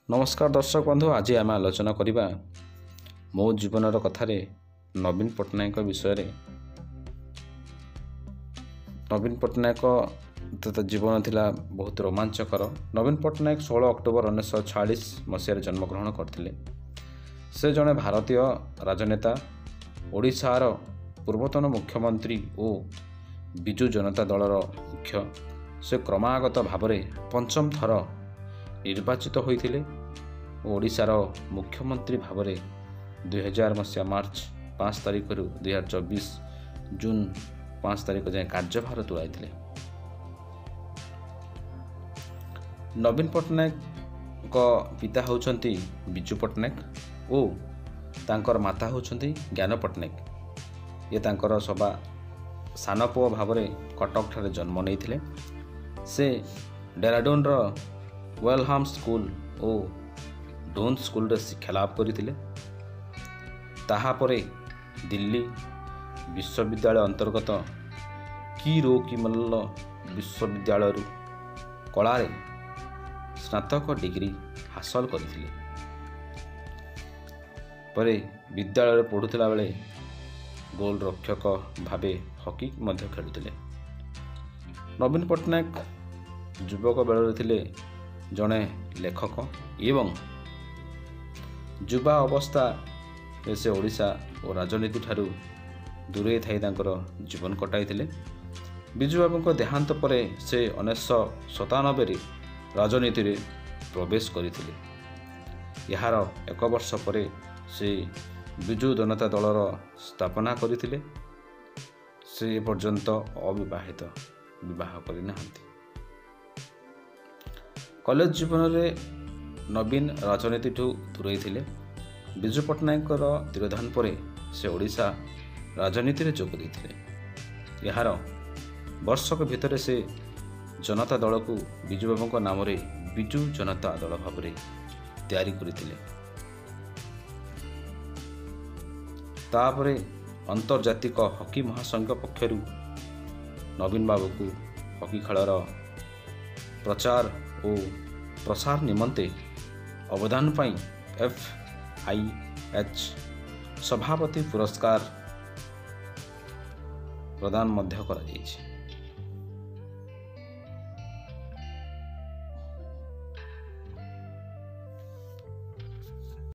नमस्कार दर्शक बंधु, आज आम आलोचना करवा मो जीवनर कथारे नवीन पट्टनायक विषय। नवीन पट्टनायक जीवन थिला बहुत रोमांचकर। नवीन पट्टनायक 16 अक्टोबर 1946 मसीह जन्मग्रहण करते। से जड़े भारतीय राजनेता, ओडिशार पूर्वतन मुख्यमंत्री और विजु जनता दलर मुख्य। से क्रमागत भाव पंचम थर निर्वाचित होइथिले। ओडिशार मुख्यमंत्री भाव 2000 मसीहा मार्च 5 तारिख रु 2024 जून 5 तारिख जाए कार्यभार तुलाई। नवीन पट्टनायक पिता होउछंती विजु पट्टनायक और तांकर माता होउछंती ज्ञान पट्टनायक। ये तांकर सभा सान पुओ भाव कटक ठारे जन्म नहीं। से डेराडून वेलहाम स्कूल और डोन स्कूल रे शिक्षा लाभ करथिले। ताहापरे दिल्ली विश्वविद्यालय अंतर्गत किरोकीमल्ल विश्वविद्यालय कला रे स्नातक डिग्री हासिल करथिले। परे विद्यालय पढ़ुला बेले गोल रक्षक भावे हॉकी मध्य खेलुथिले। नवीन पट्टनायक युवक बेल थिले जड़े लेखक एवं युवा अवस्था से ओडिशा और राजनीति ठारू दूरे थाई तांकर जीवन कटाई। विजु बाबू देहांत पर से 1997 राजनीति रे प्रवेश करथिले। यार एक वर्ष पर से विजु जनता दलर स्थापना करथिले। से पर्यंत अविवाहित, विवाह करना। कॉलेज जीवन रे नवीन राजनीति ठू दूरे थिले। विजु पट्टनायक तिरोधान पर से ओडिशा राजनीति रे जोग देथिले। यार वर्षक भितर से जनता दल को विजु बाबू नाम रे विजु जनता दल भाव तैयारी करथिले। तापरे अंतर्जातिक हॉकी महासंघ पक्षरु नवीन बाबू को हॉकी खेलर प्रचार और प्रसार निमंते अवदान पाई FIH सभापति पुरस्कार प्रदान मध्य करा जायछि।